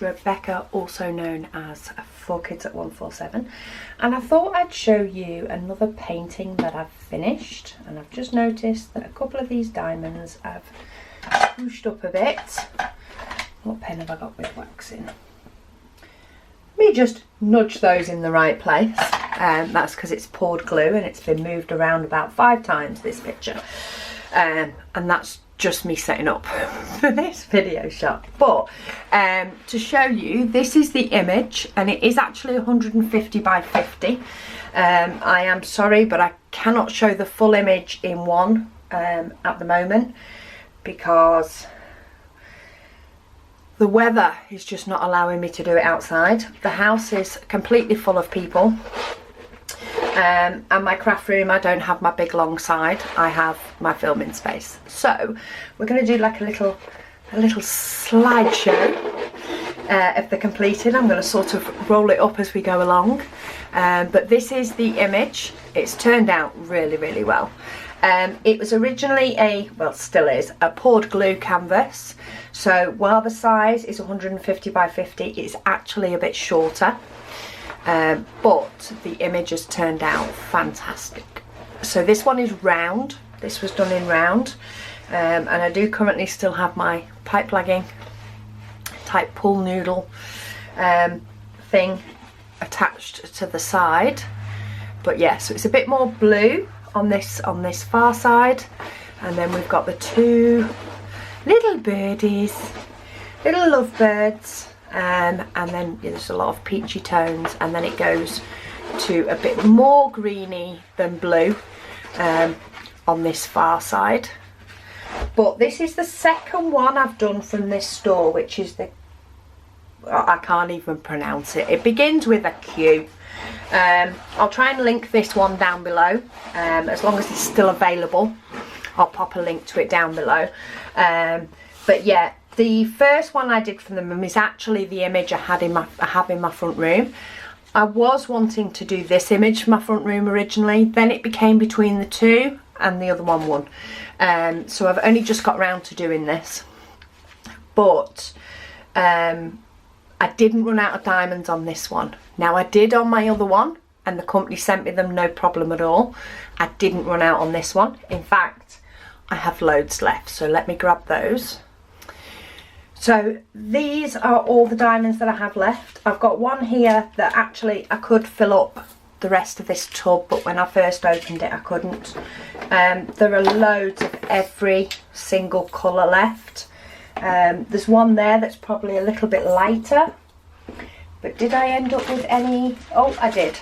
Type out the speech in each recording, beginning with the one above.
it's Rebecca, also known as 4Kids at 147, and I thought I'd show you another painting that I've finished. And I've just noticed that a couple of these diamonds have pushed up a bit. What pen have I got with wax in? Let me just nudge those in the right place. That's because it's poured glue and it's been moved around about 5 times, this picture, and that's just me setting up for this video shot. But to show you, this is the image, and it is actually 150 by 50. I am sorry, but I cannot show the full image in one at the moment because the weather is just not allowing me to do it outside. The house is completely full of people. And my craft room, I don't have my big long side, I have my filming space. So we're going to do like a little slideshow of the completed. I'm going to sort of roll it up as we go along, but this is the image. It's turned out really, really well. It was originally well, still is, a poured glue canvas. So while the size is 150 by 50, it's actually a bit shorter. But the image has turned out fantastic. So this one is round. This was done in round, and I do currently still have my pipe lagging type pool noodle thing attached to the side. But yeah, so it's a bit more blue on this far side, and then we've got the 2 little birdies, little lovebirds. And then there's a lot of peachy tones, and then it goes to a bit more greeny than blue on this far side. But this is the second one I've done from this store, which is the, I can't even pronounce it. It begins with a Q. I'll try and link this one down below, as long as it's still available. I'll pop a link to it down below. But yeah, the first one I did from them is actually the image I have in my front room. I was wanting to do this image for my front room originally, then it became between the two and the other one won. So I've only just got around to doing this. But I didn't run out of diamonds on this one. Now I did on my other one, and the company sent me them no problem at all. I didn't run out on this one. In fact, I have loads left, so let me grab those. So these are all the diamonds that I have left. I've got one here that actually I could fill up the rest of this tub, but when I first opened it I couldn't. There are loads of every single colour left. There's one there that's probably a little bit lighter, but did I end up with any? Oh, I did.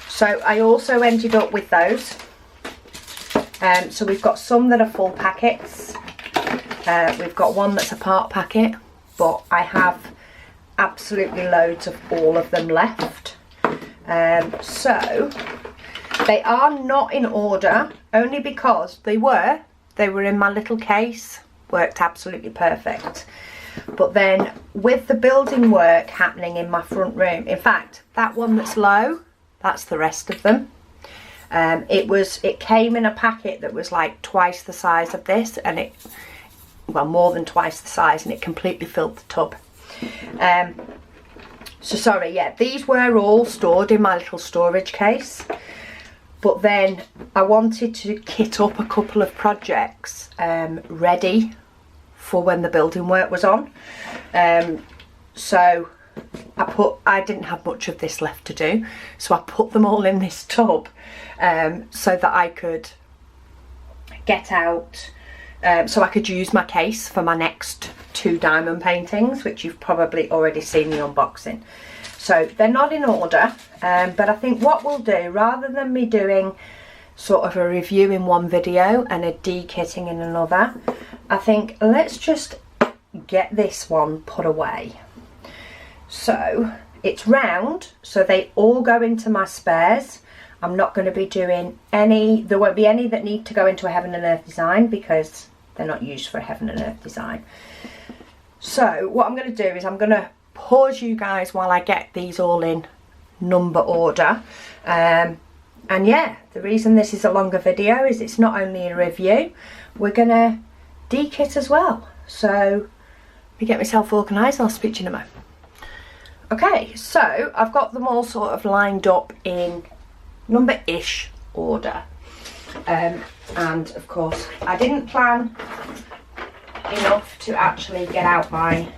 So I also ended up with those. So we've got some that are full packets. We've got one that's a part packet, but I have absolutely loads of all of them left. So they are not in order, only because they were in my little case, worked absolutely perfect. But then with the building work happening in my front room, in fact, that one that's low, that's the rest of them. It came in a packet that was like twice the size of this, and well, more than twice the size, and it completely filled the tub. So sorry, yeah, these were all stored in my little storage case, but then I wanted to kit up a couple of projects ready for when the building work was on. So I didn't have much of this left to do, so I put them all in this tub so that I could get out, so I could use my case for my next 2 diamond paintings, which you've probably already seen the unboxing. So they're not in order, but I think what we'll do, rather than me doing sort of a review in one video and a de-kitting in another, I think let's just get this one put away. So it's round, so they all go into my spares. I'm not going to be doing any, there won't be any that need to go into a heaven and earth design because they're not used for a heaven and earth design. So what I'm going to do is I'm going to pause you guys while I get these all in number order. And yeah, the reason this is a longer video is it's not only a review, we're going to de-kit as well. So me get myself organised and I'll speak to you in a moment. Okay, so I've got them all sort of lined up in number-ish order. And of course, I didn't plan enough to actually get out my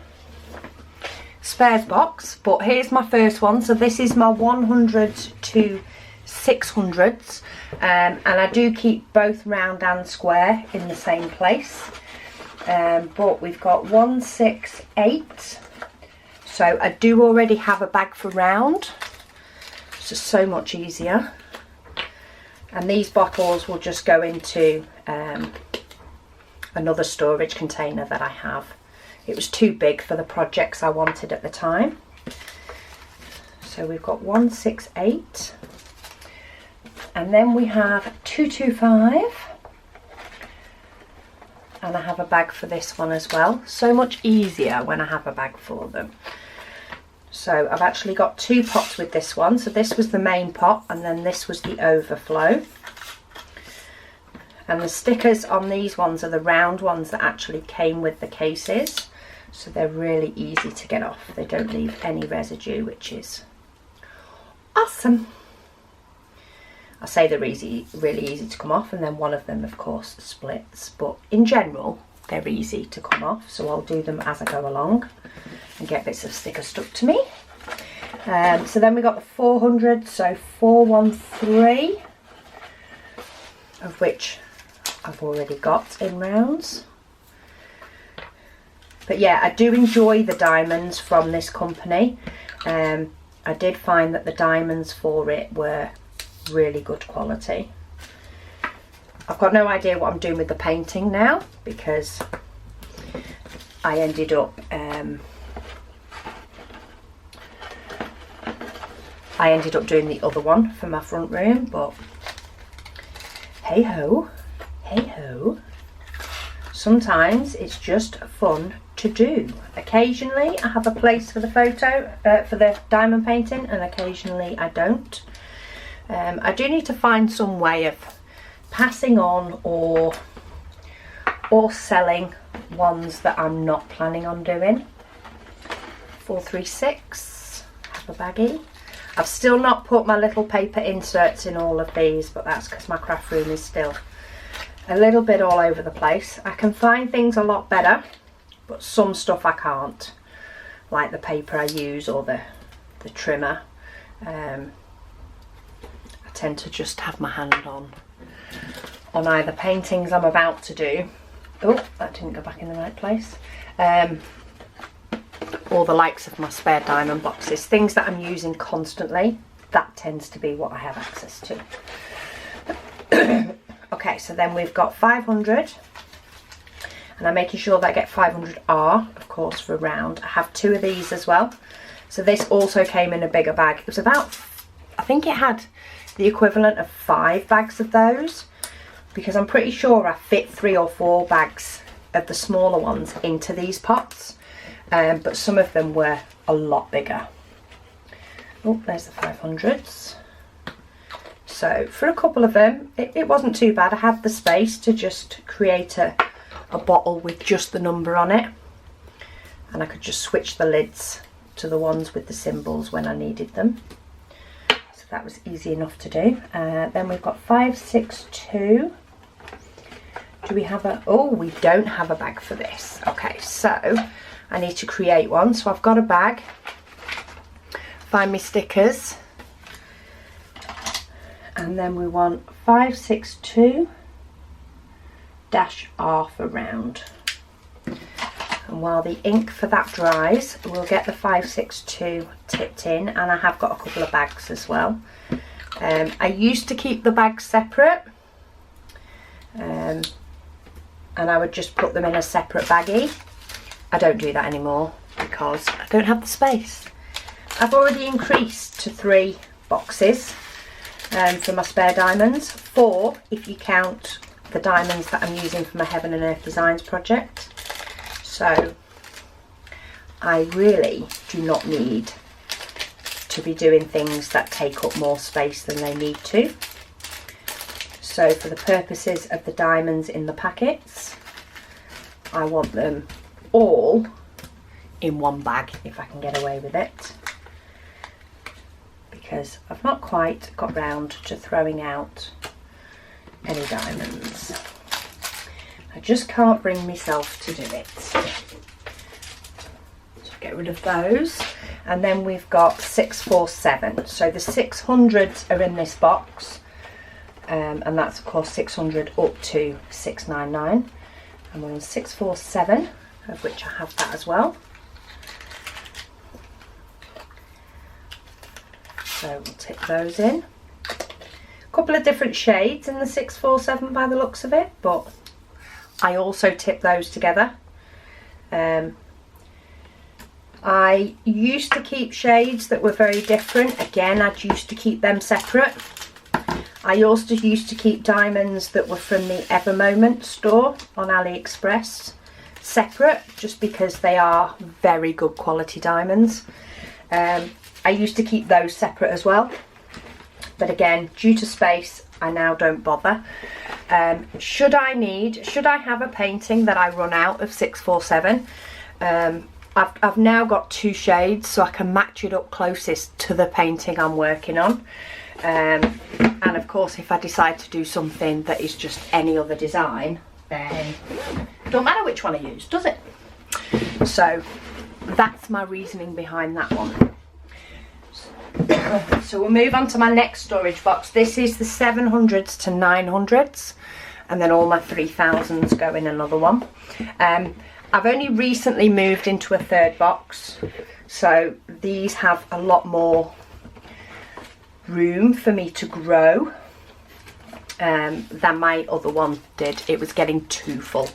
spares box, but here's my first one. So this is my 100 to 600s, and I do keep both round and square in the same place. But we've got 168, so I do already have a bag for round. It's just so much easier. And these bottles will just go into another storage container that I have. It was too big for the projects I wanted at the time. So we've got 168. And then we have 225. And I have a bag for this one as well. So much easier when I have a bag for them. So I've actually got 2 pots with this one. So this was the main pot and then this was the overflow. And the stickers on these ones are the round ones that actually came with the cases. So they're really easy to get off. They don't leave any residue, which is awesome. I say they're really easy to come off, and then one of them of course splits, but in general they're easy to come off. So I'll do them as I go along and get bits of sticker stuck to me. So then we got the 400, so 413, of which I've already got in rounds. But yeah, I do enjoy the diamonds from this company. I did find that the diamonds for it were really good quality. I've got no idea what I'm doing with the painting now, because I ended up doing the other one for my front room, but hey ho, hey ho. Sometimes it's just fun to do. Occasionally I have a place for the for the diamond painting, and occasionally I don't. I do need to find some way of passing on or selling ones that I'm not planning on doing. 436, have a baggie. I've still not put my little paper inserts in all of these, but that's because my craft room is still a little bit all over the place. I can find things a lot better, but some stuff I can't, like the paper I use or the trimmer. I tend to just have my hand on either paintings I'm about to do. Oh, that didn't go back in the right place. Or the likes of my spare diamond boxes, things that I'm using constantly. That tends to be what I have access to. Okay, so then we've got 500, and I'm making sure that I get 500R, of course, for round. I have 2 of these as well. So this also came in a bigger bag. It was about, I think it had the equivalent of 5 bags of those, because I'm pretty sure I fit 3 or 4 bags of the smaller ones into these pots, but some of them were a lot bigger. Oh, there's the 500s. So for a couple of them, it wasn't too bad. I had the space to just create a bottle with just the number on it, and I could just switch the lids to the ones with the symbols when I needed them. So that was easy enough to do. Then we've got 562. Do we have a, oh, we don't have a bag for this. Okay, so I need to create one. So I've got a bag, find me stickers, and then we want 562-R for round. And while the ink for that dries, we'll get the 562 tipped in, and I have got a couple of bags as well. I used to keep the bags separate, and I would just put them in a separate baggie. I don't do that anymore because I don't have the space. I've already increased to 3 boxes for my spare diamonds, 4 if you count the diamonds that I'm using for my Heaven and Earth Designs project. So I really do not need to be doing things that take up more space than they need to. So for the purposes of the diamonds in the packets, I want them all in one bag if I can get away with it, because I've not quite got round to throwing out any diamonds. I just can't bring myself to do it. So get rid of those. And then we've got 647. So the 600s are in this box. And that's of course 600 up to 699. And we're on 647, of which I have that as well. So we'll tip those in. A couple of different shades in the 647 by the looks of it, but I also tip those together. I used to keep shades that were very different. Again, I used to keep them separate. I also used to keep diamonds that were from the Ever Moment store on AliExpress separate, just because they are very good quality diamonds. I used to keep those separate as well, but again, due to space, I now don't bother. Should I have a painting that I run out of 647, I've now got 2 shades, so I can match it up closest to the painting I'm working on. And of course, if I decide to do something that is just any other design, then it don't matter which one I use, does it? So that's my reasoning behind that one. So we'll move on to my next storage box. This is the 700s to 900s, and then all my 3000s go in another one. I've only recently moved into a third box, so these have a lot more room for me to grow than my other one did. It was getting too full.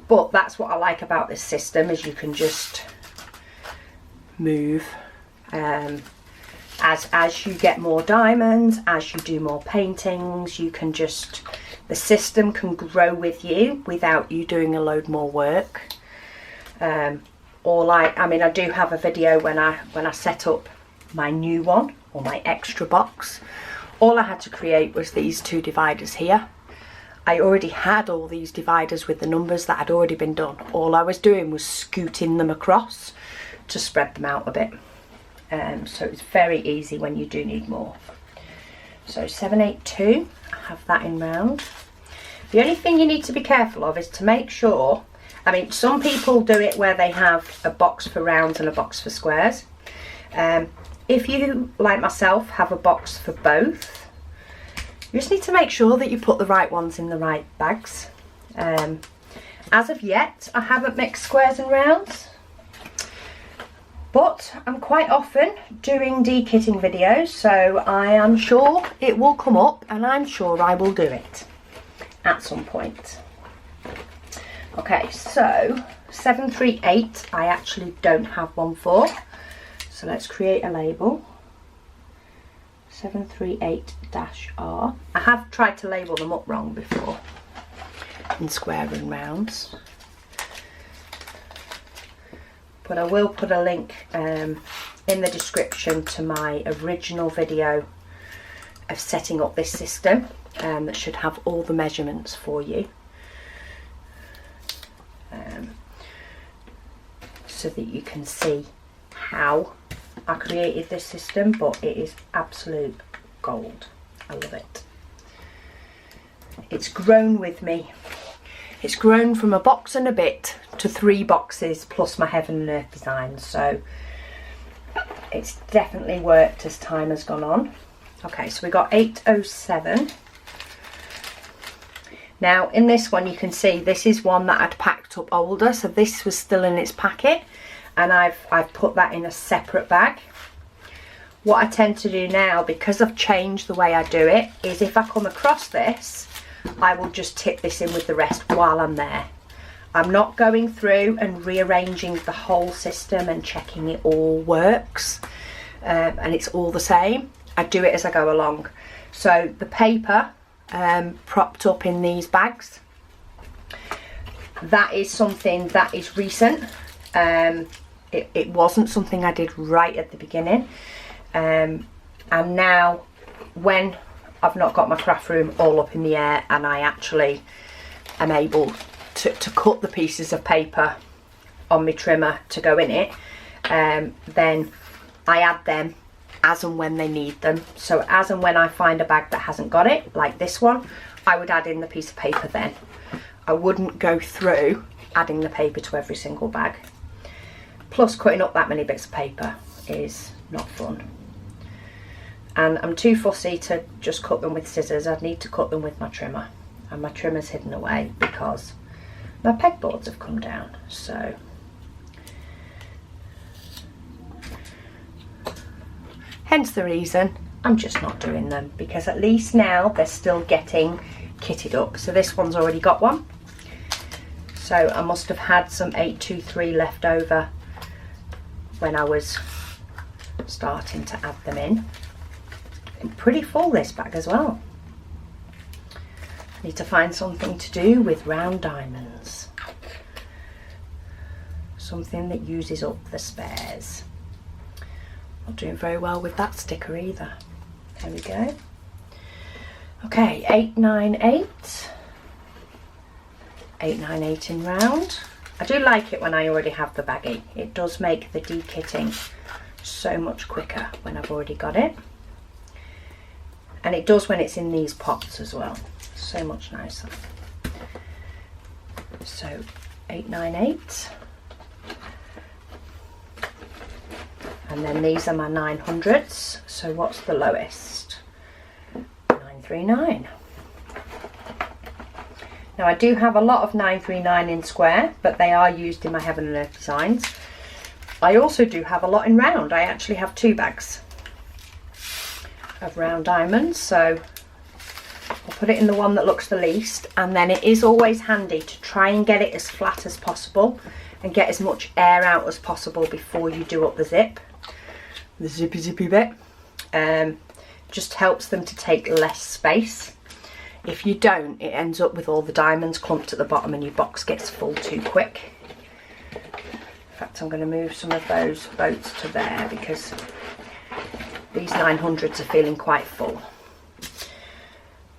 But that's what I like about this system, is you can just move as you get more diamonds, as you do more paintings, you can just, the system can grow with you without you doing a load more work. Or like, I mean, I do have a video when I set up my new one, or my extra box. All I had to create was these 2 dividers here. I already had all these dividers with the numbers that had already been done. All I was doing was scooting them across to spread them out a bit. So it's very easy when you do need more. So 782, I have that in round. The only thing you need to be careful of is to make sure, I mean, some people do it where they have a box for rounds and a box for squares. If you, like myself, have a box for both, you just need to make sure that you put the right ones in the right bags. As of yet, I haven't mixed squares and rounds, but I'm quite often doing de-kitting videos, so I am sure it will come up, and I'm sure I will do it at some point. Okay, so 738 I actually don't have one for, so let's create a label. 738-R. I have tried to label them up wrong before in square and rounds, but I will put a link in the description to my original video of setting up this system, that should have all the measurements for you, so that you can see how I created this system. But it is absolute gold. I love it. It's grown with me. It's grown from a box and a bit to 3 boxes plus my heaven and earth designs, so it's definitely worked as time has gone on. Okay, so we got 807. Now in this one you can see this is one that I'd packed up older, so this was still in its packet, and I've put that in a separate bag. What I tend to do now, because I've changed the way I do it, is if I come across this, I will just tip this in with the rest while I'm there. I'm not going through and rearranging the whole system and checking it all works and it's all the same. I do it as I go along. So the paper propped up in these bags, that is something that is recent. It wasn't something I did right at the beginning, and now when I've not got my craft room all up in the air and I actually am able to cut the pieces of paper on my trimmer to go in it, then I add them as and when they need them. So as and when I find a bag that hasn't got it, like this one, I would add in the piece of paper then. I wouldn't go through adding the paper to every single bag. Plus, cutting up that many bits of paper is not fun. And I'm too fussy to just cut them with scissors. I'd need to cut them with my trimmer. And my trimmer's hidden away because my pegboards have come down. So hence the reason I'm just not doing them, because at least now they're still getting kitted up. So this one's already got one. So I must have had some 823 left over when I was starting to add them in. And pretty full, this bag as well. I need to find something to do with round diamonds. Something that uses up the spares. Not doing very well with that sticker either. There we go. Okay, 898. 898 in round. I do like it when I already have the baggie. It does make the de-kitting so much quicker when I've already got it. And it does when it's in these pots as well. So much nicer. So 898. And then these are my 900s. So what's the lowest? 939. Now I do have a lot of 939 in square, but they are used in my Heaven and Earth designs. I also do have a lot in round. I actually have 2 bags of round diamonds, so I'll put it in the one that looks the least. And then it is always handy to try and get it as flat as possible and get as much air out as possible before you do up the zip. The zippy bit. Just helps them to take less space. If you don't, it ends up with all the diamonds clumped at the bottom and your box gets full too quick. In fact, I'm going to move some of those boats to there because these 900s are feeling quite full.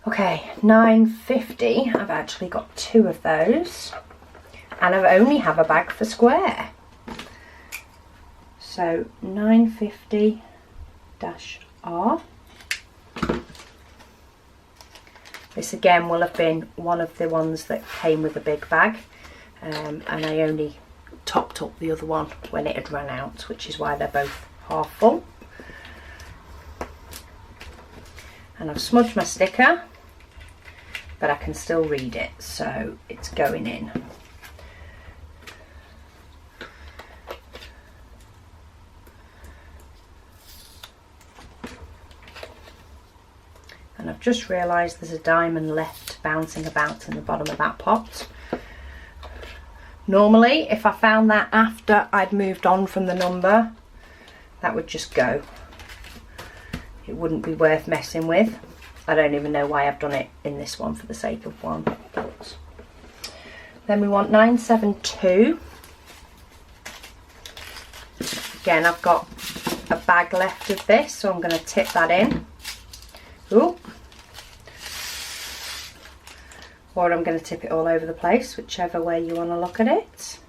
Okay, 950. I've actually got 2 of those. And I only have a bag for square. So 950-R. This again will have been one of the ones that came with a big bag, and I only topped up the other one when it had run out, which is why they're both half full. And I've smudged my sticker, but I can still read it, so it's going in. And I've just realised there's a diamond left bouncing about in the bottom of that pot. Normally, if I found that after I'd moved on from the number, that would just go. It wouldn't be worth messing with. I don't even know why I've done it in this one for the sake of one. But then we want 972. Again, I've got a bag left of this, so I'm going to tip that in. Ooh. Or I'm going to tip it all over the place, whichever way you want to look at it.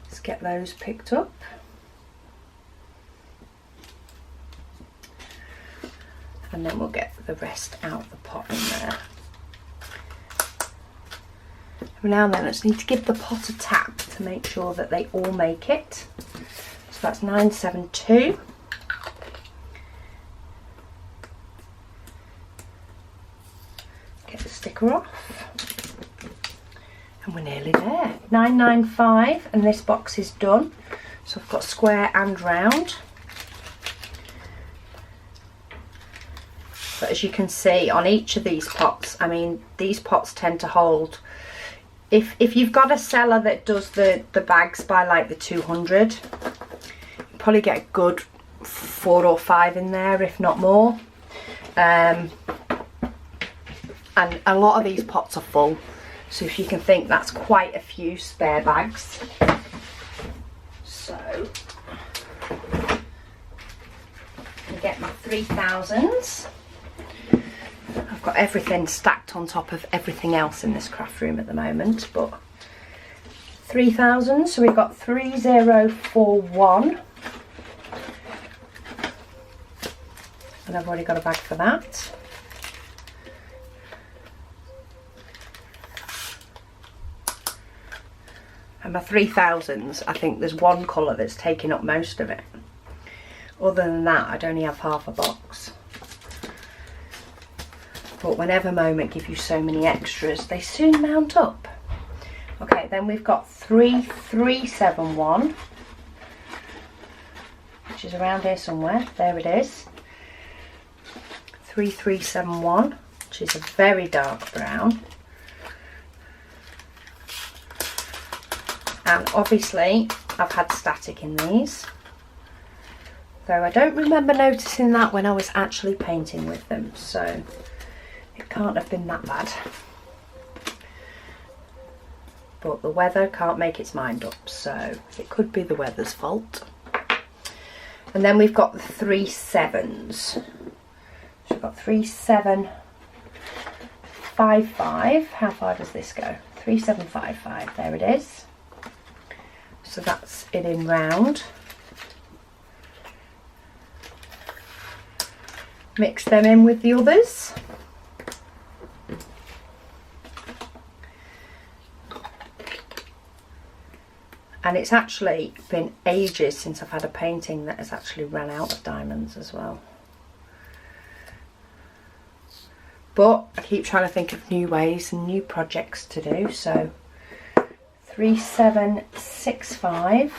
Let's get those picked up. And then we'll get the rest out of the pot in there. Now then, I just need to give the pot a tap to make sure that they all make it. So that's 972. Get the sticker off. And we're nearly there. 995, and this box is done. So I've got square and round. But as you can see on each of these pots, I mean, these pots tend to hold. If you've got a seller that does the bags by like the 200, you probably get a good 4 or 5 in there, if not more. And a lot of these pots are full, so if you can think, that's quite a few spare bags. So I'm gonna get my 3000s. I've I've got everything stacked on top of everything else in this craft room at the moment, but 3,000, so we've got 3041. And I've already got a bag for that. And my 3,000s, I think there's one colour that's taking up most of it. Other than that, I'd only have half a box. But whenever Moment give you so many extras, they soon mount up. Okay, then we've got 3371, which is around here somewhere. There it is. 3371, which is a very dark brown. And obviously, I've had static in these. Though I don't remember noticing that when I was actually painting with them, so it can't have been that bad. But the weather can't make its mind up, so it could be the weather's fault. And then we've got the 3 7s. So we've got 3755. How far does this go? 3755, there it is. So that's it in round. Mix them in with the others. And it's actually been ages since I've had a painting that has actually run out of diamonds as well. But I keep trying to think of new ways and new projects to do. So 3765.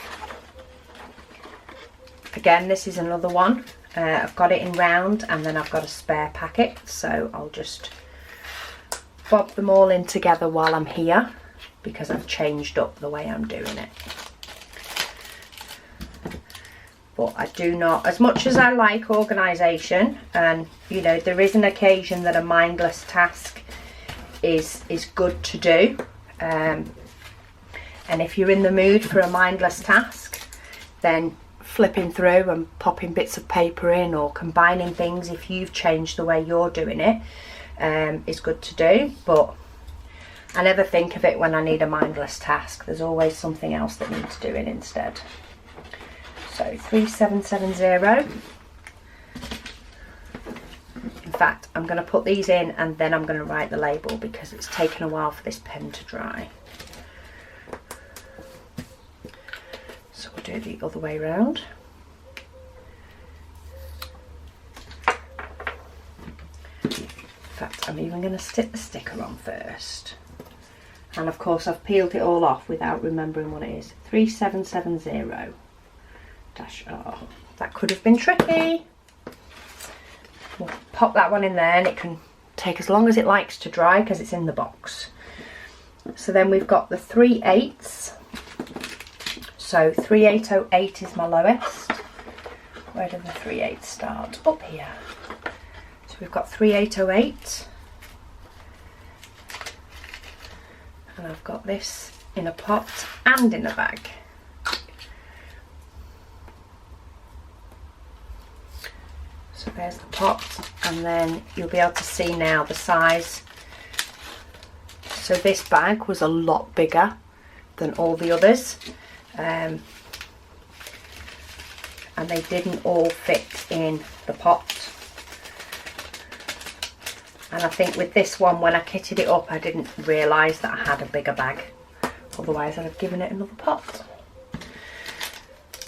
Again, this is another one. I've got it in round and then I've got a spare packet. So I'll just bob them all in together while I'm here, because I've changed up the way I'm doing it. But I do not, as much as I like organisation, and you know, there is an occasion that a mindless task is good to do, and if you're in the mood for a mindless task, then flipping through and popping bits of paper in or combining things, if you've changed the way you're doing it, is good to do. But I never think of it when I need a mindless task. There's always something else that needs doing instead. So 3770. In fact, I'm going to put these in and then I'm going to write the label, because it's taken a while for this pen to dry. So we'll do the other way round. In fact, I'm even going to stick the sticker on first. And of course I've peeled it all off without remembering what it is. 3770 -R. That could have been tricky. We'll pop that one in there and it can take as long as it likes to dry because it's in the box. So then we've got the 3 8s. So 3808 is my lowest. Where do the 3 8s start? Up here. So we've got 3808. And I've got this in a pot and in a bag. So there's the pot, and then you'll be able to see now the size. So this bag was a lot bigger than all the others, and they didn't all fit in the pot. And I think with this one, when I kitted it up, I didn't realise that I had a bigger bag. Otherwise, I'd have given it another pot.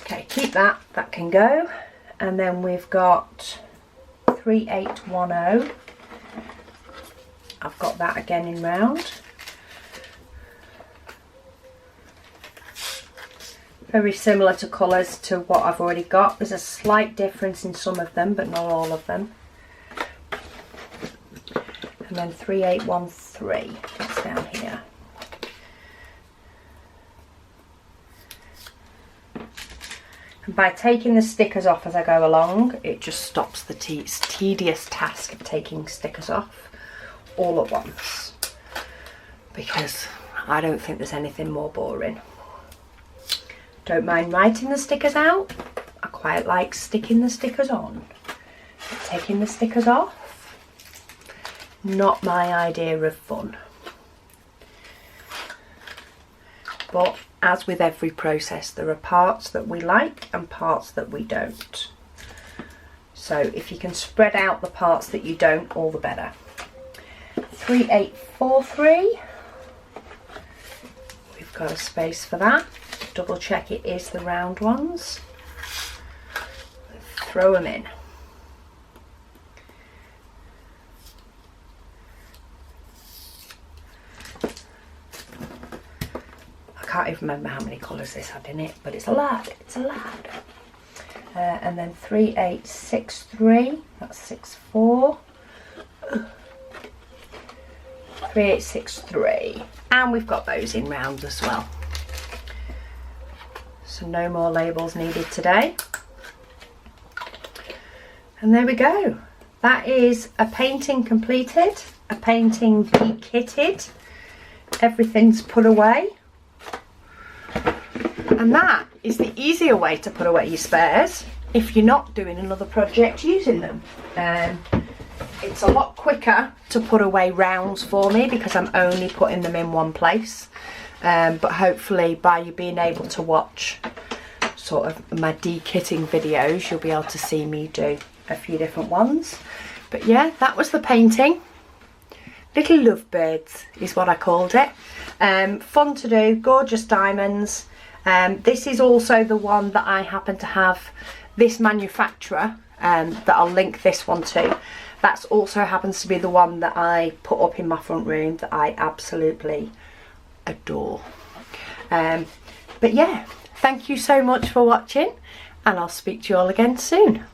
Okay, keep that. That can go. And then we've got 3810. I've got that again in round. Very similar to colours to what I've already got. There's a slight difference in some of them, but not all of them. And then 3813, that's down here. And by taking the stickers off as I go along, it just stops the tedious task of taking stickers off all at once, because I don't think there's anything more boring. Don't mind writing the stickers out. I quite like sticking the stickers on. But taking the stickers off, not my idea of fun. But as with every process, there are parts that we like and parts that we don't. So if you can spread out the parts that you don't, all the better. 3843. We've got a space for that. Double check it is the round ones. Throw them in. I can't even remember how many colours this had in it, but it's a lot. It's a lot. And then 3863. That's 64. 3863. And we've got those in rounds as well. So no more labels needed today. And there we go. That is a painting completed, a painting de-kitted. Everything's put away. And that is the easier way to put away your spares if you're not doing another project using them. It's a lot quicker to put away rounds for me because I'm only putting them in one place. But hopefully by you being able to watch sort of my de-kitting videos, you'll be able to see me do a few different ones. But yeah, that was the painting. Little lovebirds is what I called it. Fun to do, gorgeous diamonds. This is also the one that I happen to have, this manufacturer that I'll link this one to. That's also happens to be the one that I put up in my front room that I absolutely adore. But yeah, thank you so much for watching, and I'll speak to you all again soon.